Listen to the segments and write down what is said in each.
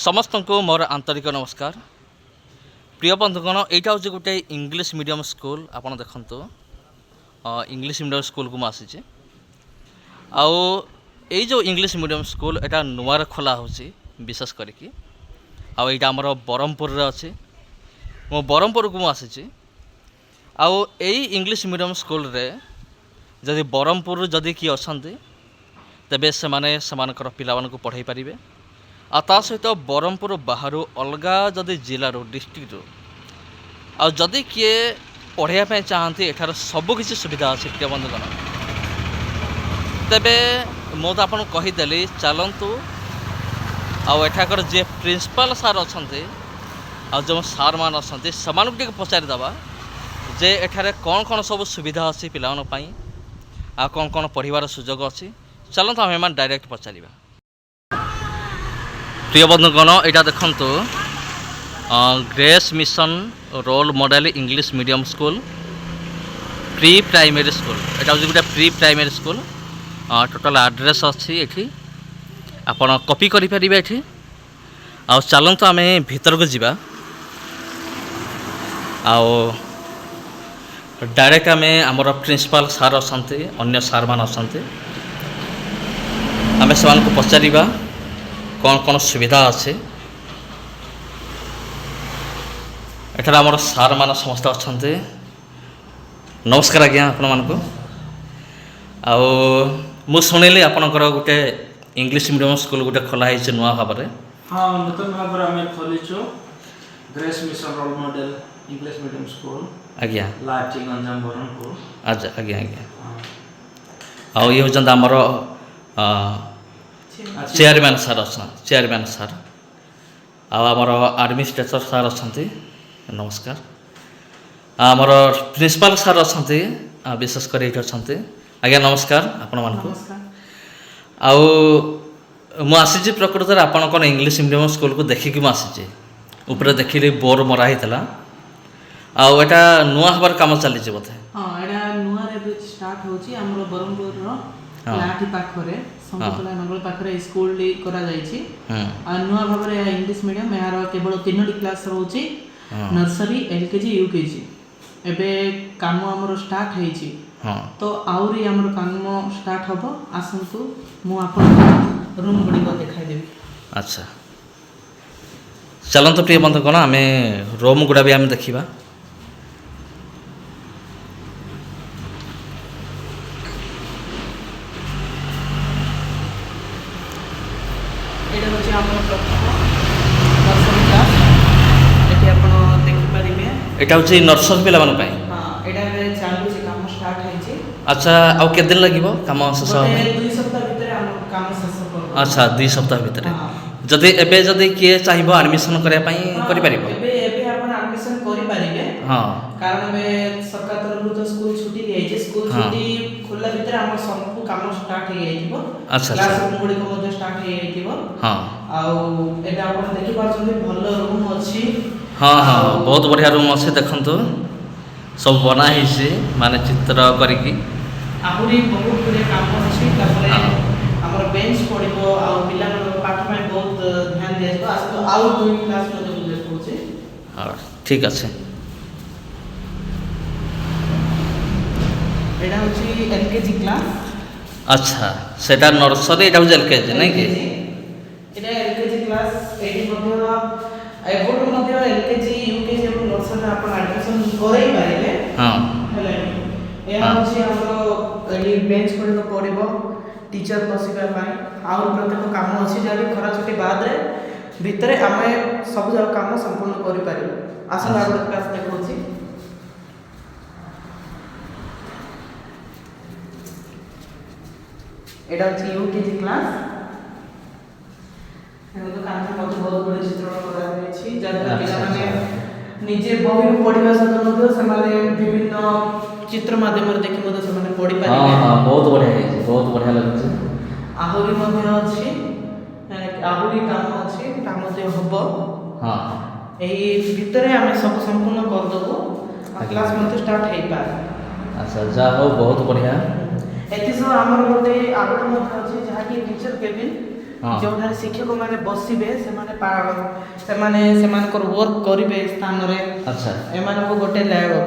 समस्त को मोर आंतरिक नमस्कार। प्रिय बंधुगण यहाँ हूँ गोटे इंग्लिश मीडियम स्कूल। आप देखु इंग्लिश मीडियम स्कूल को मुझे आई जो इंग्लिश मीडियम स्कूल यहाँ नुआर खोला हो विशेष करके आईटा आमर ब्रह्मपुर अच्छे। मो ब्रह्मपुर को मुझे आई इंग्लिश मीडियम स्कूल रे जदि ब्रह्मपुर जदि किए अच्छा तेबे से पिला को पढ़ाई पारे आ ता सहित ब्रह्मपुर बाहर अलग जदि जिलूर डिस्ट्रिक्ट आदि किए पढ़ाई चाहती एठार सबकि सुविधा अच्छे। प्रिय बंधुगण तेबे मु तो आपको कहीदेली चलतु आठाकर जे प्रिंसिपल सार अच्छा जो सार मान अच्छा से पचारिदेवा जे एठारे कौन कौन सब सुविधा अच्छी पाई आ कौन कौन पढ़ार सुजोग अच्छी। चलतु आम डायरेक्ट पचार। प्रिय बंधुगण यहाँ देखु Grace mission role model English medium school pre primary school. यहाँ हूँ गोटे pre primary school. Total address अच्छी ये आपड़ कॉपी करें ये। आ चलतु आम भीतर को जीवा डायरेक्ट आम आमर प्रिंसिपल सार अच्छा अन्य सार मान अच्छा आम से पचार कौन कौन सुविधा अच्छे। एठार आमर सार मान समस्त अच्छा। नमस्कार आज्ञा आपण मानक मु शुणिली आपणकर गोटे इंग्लिश मीडियम स्कूल गोटे खोला है नुआ भाव में। हाँ नूतन भाव आम खोलीचु grace mission role model English medium school आज्ञा लाठी गंजाम ब्रह्मपुर। अच्छा आज्ञा आज्ञा ये होता आमर चेयरमैन सार अच्छा चेयरमैन सार आमर एडमिनिस्ट्रेटर सार अच्छा नमस्कार। आमर प्रिंसिपल सार अच्छा विशेषकर ये अच्छा आज्ञा नमस्कार आपण मान आसी प्रकृत में आप इंग्लिश मीडियम स्कूल को देखिकी मुझे ऊपर देखिली बोर मरा होता आटा नुआ हबार काम चली बोधे। हाँ एटा नुआ रे स्टार्ट होची हमरो ब्रह्मपुर रो लाठी पाखरे समतला नंगल पाखरे स्कूल करा जाईची। आ नुआ भाबरे इंग्लिश मीडियम यार केवल 3टी क्लास रहउची नर्सरी एलकेजी यूकेजी एबे काम हमरो स्टार्ट हेची। तो आउरी हमरो काम स्टार्ट हबो आसंतु मु आपन रूम गुडी को देखाई देबी। अच्छा चलंतु प्रिय बंधुगण आम रूम गुड़ा भी आम देखा। एटा हूँ नर्सरी पिला मान पाई। अच्छा आउ के दिन लगे काम शेष? 2 सप्ताह भीतर काम शेष कर। अच्छा 2 सप्ताह भीतर जदि एबे जदि किए चाहिए एडमिशन करने करि परिबो? एबे एबे आपण एडमिशन करि परिबे। हां कारण में सरकार तरफ तो स्कूल छुट्टी दिए छै। स्कूल छुट्टी खोला भीतर हम सब काम स्टार्ट हो जाइबो। अच्छा क्लास रूम गुडी को मध्य स्टार्ट हो जाइबो। हां आउ एटा आपण देखि पाछन भल रूम अछि। हाँ हाँ बहुत बढ़िया रूम अच्छे देखु सब बना ही माने चित्र करी आहुरी बहुत गुड़े काम अच्छी हमर बेंच पड़ो आ पिला पाठ में बहुत ध्यान दिया तो आज तो आउ 2 क्लास में बुझे पहुंचे। हां ठीक আছে। एटा होची एलकेजी क्लास। अच्छा सेटा नर्सरी एटा हो एलकेजी नहीं कि एटा एलकेजी क्लास एडी मध्य एबोट मध्य एलकेजी यूकेजी और नर्सरी आपण एडमिशन करै पारिबे। हां हेले एहा होची हमरो एडी बेंच पड़ो टीचर बसिबा पाई आ प्रत्येक काम अछि जे खरा छुट्टी बाद रे भीतर आमे सब जग काम संपूर्ण करि पारिबो। आसन आगो क्लास देखौची एडा होची यूकेजी क्लास। तो काम में बहुत बड़े चित्रण करा छी जदा पिला माने निजे बही पढिबा सहित मध्य समाने विभिन्न चित्र माध्यम रे देखि मध्य समाने पढि पारिबे। हां हां बहुत बढ़िया लागछ। आहुरी मध्य अछि आहुरी काम अछि काम मध्य हबो। हां एही भितरे हमें सब संपूर्ण कर दबो क्लास मध्य स्टार्ट हेइ पार। अच्छा जा हो बहुत बढ़िया। एति सो हमर गोटे आगो मध्य अछि जहा कि टीचर केबिन हाँ। जोठार शिक्षक माने बसिबे सेमाने सेमानकर वर्क करिवे स्थान रे। अच्छा एमानको गोटे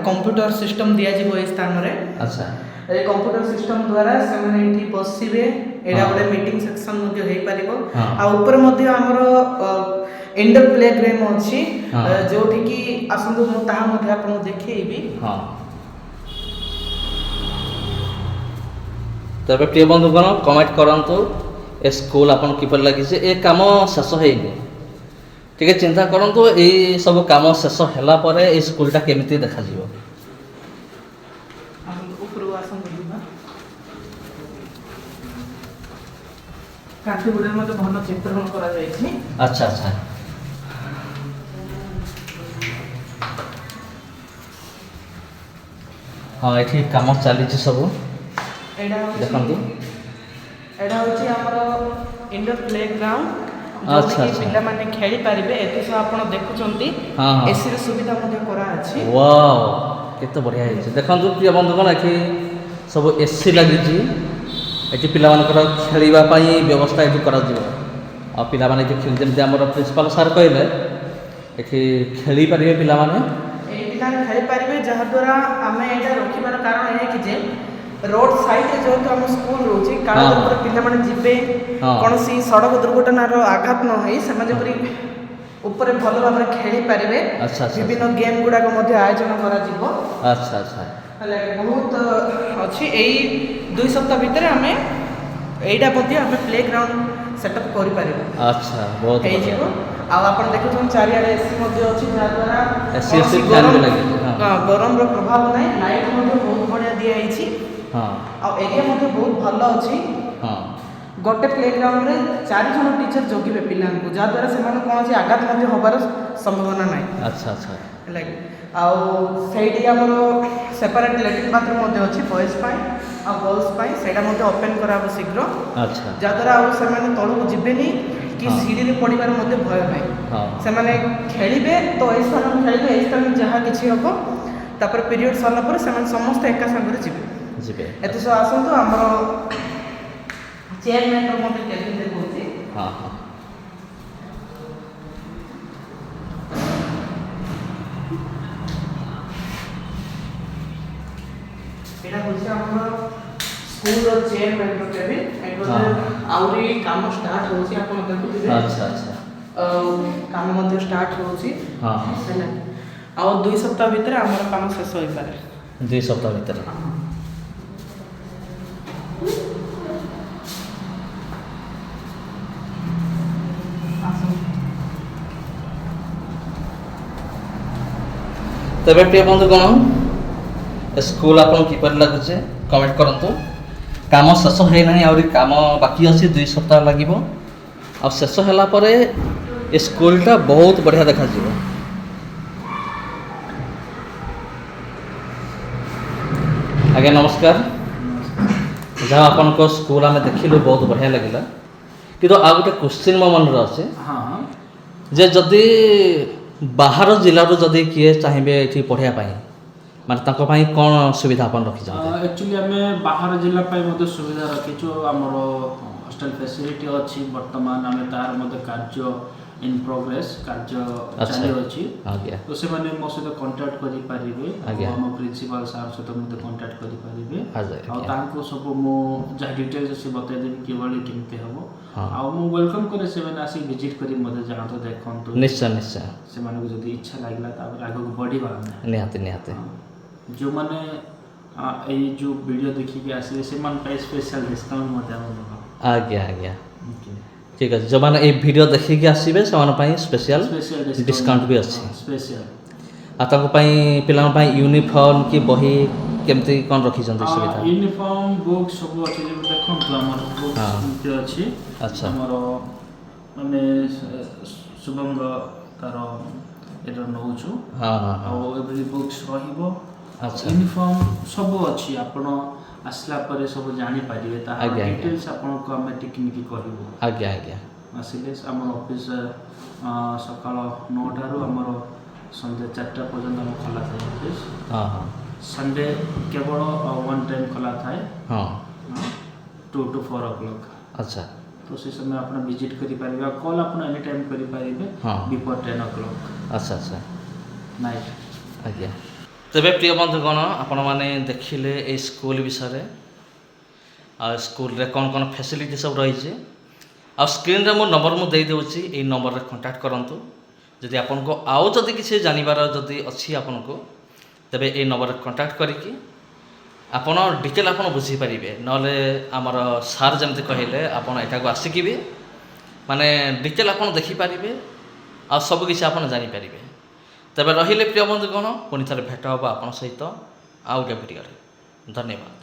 कंप्यूटर सिस्टम दिया जिवो ए स्थान रे। अच्छा ए कंप्यूटर सिस्टम द्वारा सेमाने एठी बसिबे एडा हाँ। गोटे मीटिंग सेक्शन मध्ये हेई परिबो। हाँ। आ ऊपर मध्ये हमरो इंडोर प्ले गेम अछि हाँ। जोठी की आसंतु मु ताहा मध्ये आपन देखैबी। हाँ तबे प्रिय बंधुगण कमेंट करंतु ए स्कूल आपन किपर लगी से ए काम शेष हेइनी ठीक है चिंता करंतु ए सब काम शेष होला परे ए स्कूलटा केमिति देखा जिवो ऊपर आसंतु दिबा काठी गुडे मध्ये भल चित्रण करा जाय छी। अच्छा अच्छा हाँ एठी काम चली सब एडा देखंतु एडा होची हमरो इंडोर प्ले ग्राउंड अच्छा, जोठी अच्छा। पिला माने खेली पारिबे एते सब आपण देखुचंती। हाँ, हाँ। एसी र सुविधा मध्ये करा अछि। वाओ केते बढ़िया है देखंतु प्रिय बंधुगण एठी सब एसी लगी एठी पिला मानकर खेलिबा पई व्यवस्था एठी करा जिवो आ पिला माने जे खेल जेमते हमर प्रिंसिपल सर कहले एठी खेली परिबे पिला माने ए पिला खेली पारिबे जहा द्वारा हमें एटा रखिबार कारण है कि जे रोड साइड रे जो हम स्कूल रोची काल हाँ। ऊपर पिला माने जिबे हाँ। कोनसी सड़क दुर्घटना रो आघात न होई समा जेपरी ऊपर भल भाबरे खेली पारिबे। अच्छा, अच्छा, विभिन्न गेम गुडा को मध्ये आयोजन करा जिवो। अच्छा अच्छा हले बहुत अछि एई 2 सप्ताह भीतर हमें एइडा मध्ये हमें प्ले ग्राउंड सेटअप करि पारिबो। अच्छा बहुत हेइ बढ़िया जिवो आ आपण देखुथुन चारियाडे एसी मध्ये अछि जा द्वारा एसी कौनसी फैन भी गरम- लगी हाँ हाँ, गरम रो प्रभाव नै लाइट मध्ये बहुत बढ़िया दिया आइछि हाँ आ एरिया मध्ये बहुत भलो अछि। हाँ गोटे प्ले ग्राउंड रे 4 जण टीचर जोगिबे पिलांकु जा द्वारा सेमान कोनसी आघात मध्ये होबार संभावना नै। अच्छा अच्छा लाइक आउ सेठी हमरो सेपरेट लैट्रिन बाथरूम मध्ये अछि बॉयज पाई आ गर्ल्स पाई सेटा मध्ये ओपन कराबो शीघ्र अच्छा जा द्वारा आउ सेमाने तळु जिबेनी कि हाँ। सीढ़ी रे पडिबार मध्ये भय नै। हाँ सेमाने खेलिबे तो ए स्थान खेलिबे ए स्थान जहा किछि हबो तापर पीरियड सरला पर सेमाने समस्त एका संग रे जिबे। जिबे एते सो आसंतु हमरो चेयरमैन रो मध्ये केबिन दे होछि। हाँ हाँ एटा होछि हमरो स्कूल रो चेयरमैन रो केबिन एटो हाँ। आउरी काम स्टार्ट होछि आपण देखुथिबे। अच्छा अच्छा काम मध्ये स्टार्ट होछि। हाँ हाँ हैला आ 2 सप्ताह भीतर हमर काम शेष होई पारे। 2 सप्ताह भीतर तबे प्रिय बंधुगण स्कूल आपन किपर लागुचे कमेंट करंतु काम शेष है नहीं आउरी काम बाकी अछि 2 सप्ताह लागिबो आ शेष होला परे स्कूलटा बहुत बढ़िया देखा जिवो। आज्ञा नमस्कार जहाँ आपन को स्कूल आम देखिलु बहुत बढ़िया लगिला किंतु आ गोटे क्वेश्चन मो मन अच्छे हाँ जे जदि बाहर जिल्लारू जदि किए चाहिए ये पढ़ाई माने तांको पाई कौन सुविधा अपन रखी एक्चुअली आम बाहर जिला सुविधा रखीचु आमर हॉस्टल फैसिलिटी अच्छी बर्तमान आम तार कार्य इन प्रोग्रेस कार्य अच्छा। चली अच्छी आज्ञा तो से माने मो सहित कांटेक्ट करि पारिबे आज्ञा। हम प्रिंसिपल सर सहित मते कांटेक्ट करि पारिबे आज्ञा। आ तांको सब मो जा डिटेल्स से बता देबी केवल केमते हबो हाँ। आ मो वेलकम करे से माने आसी विजिट करी मते जानतो देखंतु निश्चय निश्चय से माने को जदी इच्छा लागला तापर आगो बढ़ीबा निहाती निहाती जो माने ए जो वीडियो देखि के आसी से मन पे स्पेशल डिस्काउंट मते हम दबा आज्ञा आज्ञा ठीक है जो माने ए वीडियो देखिके आसीबे सेमान पाई स्पेशल स्पेशल डिस्काउंट भी अच्छी स्पेशल आ ताको पाई पिलान पाई यूनिफॉर्म की बही केमती कोन रखी जंती सुविधा यूनिफॉर्म बुक सब अच्छे जो देखंतु हमर बुक हाँ। सुनते अच्छी अच्छा। हमर माने शुभंग तार एटा नउछु हाँ हाँ हाँ और एवरी बुक्स रहिबो अच्छा। यूनिफॉर्म सब अच्छी आपण आसला परे सब जानि पारिबे ता आज्ञा, आज्ञा। डिटेल्स आपण को हम टेक्निक कहबो आज्ञा आज्ञा आसिले हमर ऑफिस सकाळ 9 टारू हमर संध्या 4टा पर्यंत हम खोला थाए ऑफिस हाँ हाँ संडे केवल वन टाइम खोला थाए हाँ 2 to 4 o'clock अच्छा तो से समय आप विजिट करेंगे कॉल आप एनी टाइम करेंगे हाँ। बिफोर 10 o'clock अच्छा अच्छा नाइट। आज्ञा तेरे प्रिय बंधुगण आपण मैंने देखिले ये स्कूल विषय आ स्कूल रे कौन कौन फैसिलिटी सब रही आ स्क्रीन रे मो नंबर मु दे देउची ए नंबर रे कांटेक्ट करंतु जदि आपन को आउ जदि किसी जानिबार जदि अछि आपन को तबे ए नंबर रे कांटेक्ट करिकी आपण डिटेल आपण बुझी पारिबे नले हमर सार जमते कहले आपण एटा को आसिकी भी माने डिटेल आपण देखि पारिबे आ सब किसी आपण जानि पारिबे। तबे रहिले प्रिय बंधुगण पुनि थरे भेट होबा आपण सहित आउ के वीडियो रे। धन्यवाद।